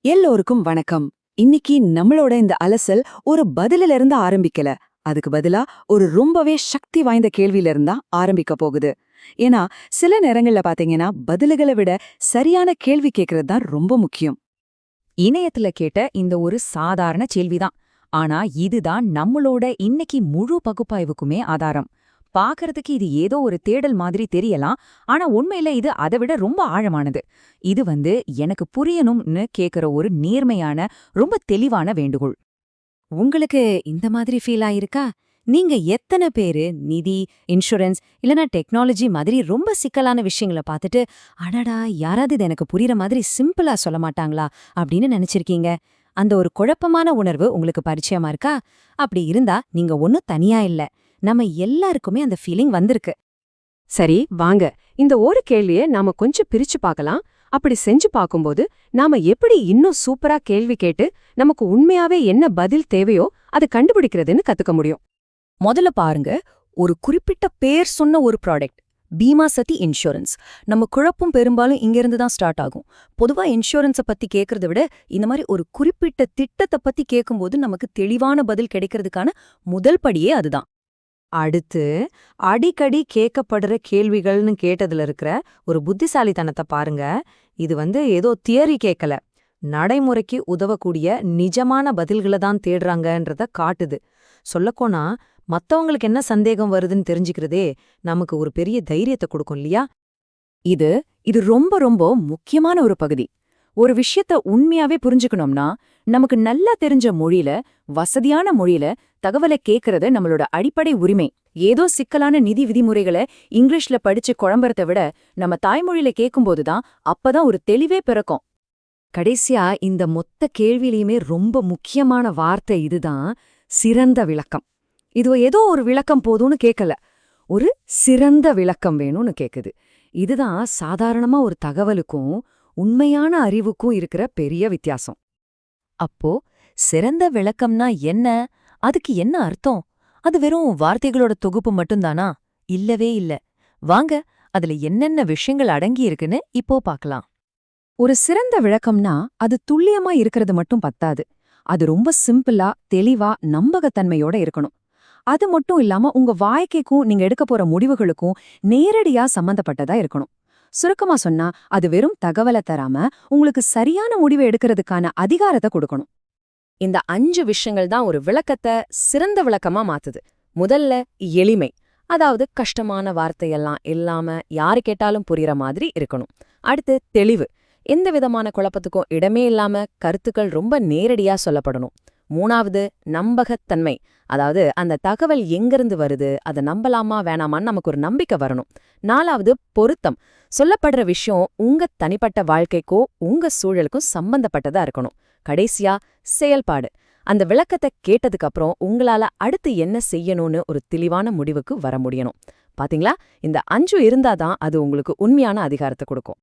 எல்லோருக்கும் வணக்கம். இன்னைக்கு நம்மளோட இந்த அலசல் ஒரு பதிலில இருந்து ஆரம்பிக்கல. அதுக்கு பதிலா ஒரு ரொம்பவே சக்தி வாய்ந்த கேள்வியில இருந்தா ஆரம்பிக்க போகுது. ஏன்னா சில நேரங்கள்ல பாத்தீங்கன்னா பதில்களை விட சரியான கேள்வி கேட்கறது தான் ரொம்ப முக்கியம். இணையத்துல கேட்ட இந்த ஒரு சாதாரண கேள்விதான். ஆனா இதுதான் நம்மளோட இன்னைக்கு முழு பகுப்பாய்வுக்குமே ஆதாரம். பாக்கறதுக்கு இது ஏதோ ஒரு தேடல் மாதிரி தெரியலாம். ஆனா உண்மையில இது அதை விட ரொம்ப ஆழமானது. இது எனக்கு புரியணும்னு கேக்குற ஒரு நேர்மையான, ரொம்ப தெளிவான வேண்டுகோள். உங்களுக்கு இந்த மாதிரி ஃபீல் ஆயிருக்கா? நீங்க எத்தனை பேரு நிதி, இன்சூரன்ஸ் இல்லனா டெக்னாலஜி மாதிரி ரொம்ப சிக்கலான விஷயங்கள பார்த்துட்டு, அடடா யாராவது இது எனக்கு புரியுற மாதிரி சிம்பிளா சொல்ல மாட்டாங்களா அப்படின்னு நினைச்சிருக்கீங்க? அந்த ஒரு குழப்பமான உணர்வு உங்களுக்கு பரிச்சயமா இருக்கா? அப்படி இருந்தா நீங்க ஒன்னும் தனியா இல்ல. நம்ம எல்லாருக்குமே அந்த ஃபீலிங் வந்திருக்கு. சரி வாங்க, இந்த ஒரு கேள்வியை நாம கொஞ்சம் பிரிச்சு பார்க்கலாம். அப்படி செஞ்சு பார்க்கும்போது நாம எப்படி இன்னும் சூப்பரா கேள்வி கேட்டு நமக்கு உண்மையாவே என்ன பதில் தேவையோ அதை கண்டுபிடிக்கிறதுன்னு கத்துக்க முடியும். முதல்ல பாருங்க, ஒரு குறிப்பிட்ட பேர் சொன்ன ஒரு ப்ராடக்ட், பீமா சதி இன்சூரன்ஸ். நம்ம குழப்பம் பெரும்பாலும் இங்கிருந்து தான் ஸ்டார்ட் ஆகும். பொதுவா இன்சூரன்ஸை பத்தி கேட்கறத விட இந்த மாதிரி ஒரு குறிப்பிட்ட திட்டத்தை பத்தி கேட்கும்போது நமக்கு தெளிவான பதில் கிடைக்கிறதுக்கான முதல் படியே அதுதான். அடுத்து, அடிக்கடி கேட்கப்படுற கேள்விகள்னு கேட்டதுல இருக்கிற ஒரு புத்திசாலித்தனத்தை பாருங்க. இது ஏதோ தியரி கேட்கல, நடைமுறைக்கு உதவக்கூடிய நிஜமான பதில்களை தான் தேடுறாங்கன்றத காட்டுது. சொல்லப்போனா மத்தவங்களுக்கு என்ன சந்தேகம் வருதுன்னு தெரிஞ்சுக்கிறதே நமக்கு ஒரு பெரிய தைரியத்தை கொடுக்கும் இல்லையா? இது இது ரொம்ப ரொம்ப முக்கியமான ஒரு பகுதி. ஒரு விஷயத்த உண்மையாவே புரிஞ்சுக்கணும்னா நமக்கு நல்லா தெரிஞ்ச மொழியில, வசதியான மொழியில தகவலை கேட்கறது நம்மளோட அடிப்படை உரிமை. ஏதோ சிக்கலான நிதி விதிமுறைகளை இங்கிலீஷ்ல படிச்சு குழம்புறத விட நம்ம தாய்மொழியில கேட்கும்போதுதான் அப்பதான் ஒரு தெளிவே பிறக்கும். கடைசியா இந்த மொத்த கேள்வியிலையுமே ரொம்ப முக்கியமான வார்த்தை இதுதான், சிறந்த விளக்கம். இது ஏதோ ஒரு விளக்கம் போதும்னு கேட்கல, ஒரு சிறந்த விளக்கம் வேணும்னு கேக்குது. இதுதான் சாதாரணமா ஒரு தகவலுக்கும் உண்மையான அறிவுக்கும் இருக்கிற பெரிய வித்தியாசம். அப்போ சிறந்த விளக்கம்னா என்ன? அதுக்கு என்ன அர்த்தம்? அது வெறும் வார்த்தைகளோட தொகுப்பு மட்டும்தானா? இல்லவே இல்ல. வாங்க, அதுல என்னென்ன விஷயங்கள் அடங்கி இருக்குன்னு இப்போ பார்க்கலாம். ஒரு சிறந்த விளக்கம்னா அது துல்லியமா இருக்கிறது மட்டும் பத்தாது. அது ரொம்ப சிம்பிளா, தெளிவா, நம்பகத்தன்மையோட இருக்கணும். அது மட்டும் இல்லாம உங்க வாழ்க்கைக்கும் நீங்க எடுக்க போற முடிவுகளுக்கும் நேரடியா சம்பந்தப்பட்டதா இருக்கணும். சுருக்கமா சொன்னா அது வெறும் தகவலை தராம உங்களுக்கு சரியான முடிவை எடுக்கிறதுக்கான அதிகாரத்தை கொடுக்கணும். இந்த 5 விஷயங்கள் தான் ஒரு விளக்கத்தை சிறந்த விளக்கமா மாத்துது. முதல்ல எளிமை, அதாவது கஷ்டமான வார்த்தையெல்லாம் இல்லாம யாரு கேட்டாலும் புரியுற மாதிரி இருக்கணும். அடுத்து தெளிவு, எந்த விதமான குழப்பத்துக்கும் இடமே இல்லாம கருத்துக்கள் ரொம்ப நேரடியா சொல்லப்படணும். மூணாவது நம்பகத்தன்மை, அதாவது அந்த தகவல் எங்கிருந்து வருது, அதை நம்பலாமா வேணாமான்னு நமக்கு ஒரு நம்பிக்கை வரணும். நாலாவது பொருத்தம், சொல்லப்படுற விஷயம் உங்க தனிப்பட்ட வாழ்க்கைக்கோ உங்க சூழலுக்கும் சம்பந்தப்பட்டதா இருக்கணும். கடைசியா செயல்பாடு, அந்த விளக்கத்தை கேட்டதுக்கு அப்புறம் உங்களால அடுத்து என்ன செய்யணும்னு ஒரு தெளிவான முடிவுக்கு வர முடியணும். பாத்தீங்களா, இந்த 5 இருந்தாதான் அது உங்களுக்கு உண்மையான அதிகாரத்தை கொடுக்கும்.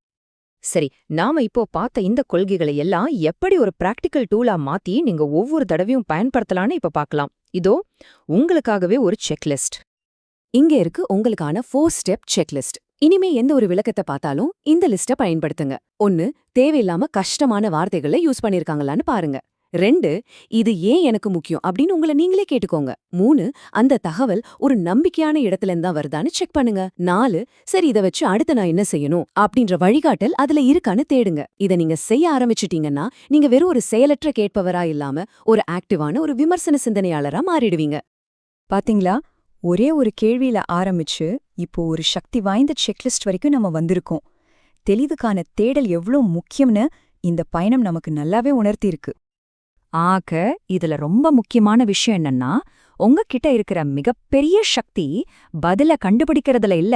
சரி, நாம இப்போ பார்த்த இந்த கொள்கைகளை எல்லாம் எப்படி ஒரு பிராக்டிக்கல் டூலா மாத்தி நீங்க ஒவ்வொரு தடவையும் பயன்படுத்தலான்னு இப்ப பார்க்கலாம். இதோ உங்களுக்காகவே ஒரு செக்லிஸ்ட். இங்க இருக்கு உங்களுக்கான 4 ஸ்டெப் செக்லிஸ்ட். இனிமே எந்த ஒரு விளக்கத்தை பார்த்தாலும் இந்த லிஸ்ட பயன்படுத்துங்க. 1, தேவையில்லாம கஷ்டமான வார்த்தைகளை யூஸ் பண்ணிருக்காங்களான்னு பாருங்க. 2, இது ஏன் எனக்கு முக்கியம் அப்படின்னு உங்களை நீங்களே கேட்டுக்கோங்க. 3, அந்த தகவல் ஒரு நம்பிக்கையான இடத்துல இருந்தா வருதான்னு செக் பண்ணுங்க. 4, சரி இதை வச்சு அடுத்து நான் என்ன செய்யணும் அப்படின்ற வழிகாட்டல் அதுல இருக்கான்னு தேடுங்க. இதை நீங்க செய்ய ஆரம்பிச்சிட்டீங்கன்னா நீங்க வெறும் ஒரு செயலற்ற கேட்பவரா இல்லாம ஒரு ஆக்டிவான ஒரு விமர்சன சிந்தனையாளரா மாறிடுவீங்க. பாத்தீங்களா, ஒரே ஒரு கேள்வியில ஆரம்பிச்சு இப்போ ஒரு சக்தி வாய்ந்த செக்லிஸ்ட் வரைக்கும் நம்ம வந்திருக்கோம். தெளிவுக்கான தேடல் எவ்வளவு முக்கியம்னு இந்த பயணம் நமக்கு நல்லாவே உணர்த்தியிருக்கு. ஆக இதுல ரொம்ப முக்கியமான விஷயம் என்னன்னா, உங்ககிட்ட இருக்கிற மிகப்பெரிய சக்தி பதில கண்டுபிடிக்கிறதுல இல்ல,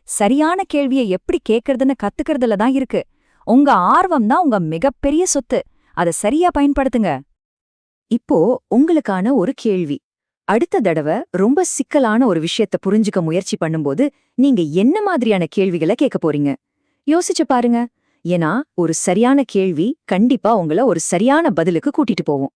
சரியான கேள்வியை எப்படி கேட்கறதுன்னு கத்துக்கிறதுல தான் இருக்கு. உங்க ஆர்வம் தான் உங்க மிகப்பெரிய சொத்து. அதை சரியா பயன்படுத்துங்க. இப்போ உங்களுக்கான ஒரு கேள்வி. அடுத்த தடவை ரொம்ப சிக்கலான ஒரு விஷயத்த புரிஞ்சுக்க முயற்சி பண்ணும்போது நீங்க என்ன மாதிரியான கேள்விகளை கேட்க போறீங்க? யோசிச்சு பாருங்க. ஏன்னா ஒரு சரியான கேள்வி கண்டிப்பா உங்களை ஒரு சரியான பதிலுக்கு கூட்டிட்டு போகும்.